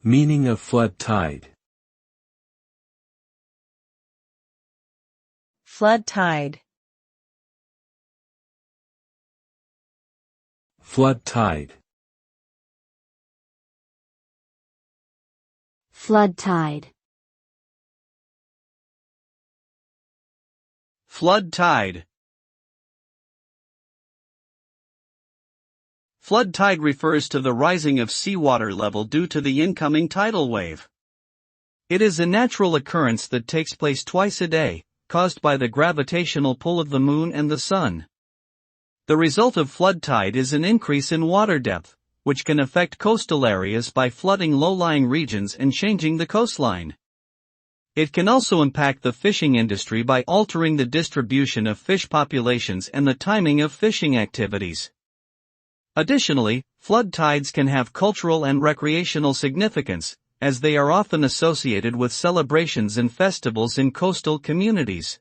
Meaning of flood tide. Flood tide. Flood tide. Flood tide. Flood tide. Flood tide refers to the rising of seawater level due to the incoming tidal wave. It is a natural occurrence that takes place twice a day, caused by the gravitational pull of the moon and the sun. The result of flood tide is an increase in water depth, which can affect coastal areas by flooding low-lying regions and changing the coastline. It can also impact the fishing industry by altering the distribution of fish populations and the timing of fishing activities. Additionally, flood tides can have cultural and recreational significance, as they are often associated with celebrations and festivals in coastal communities.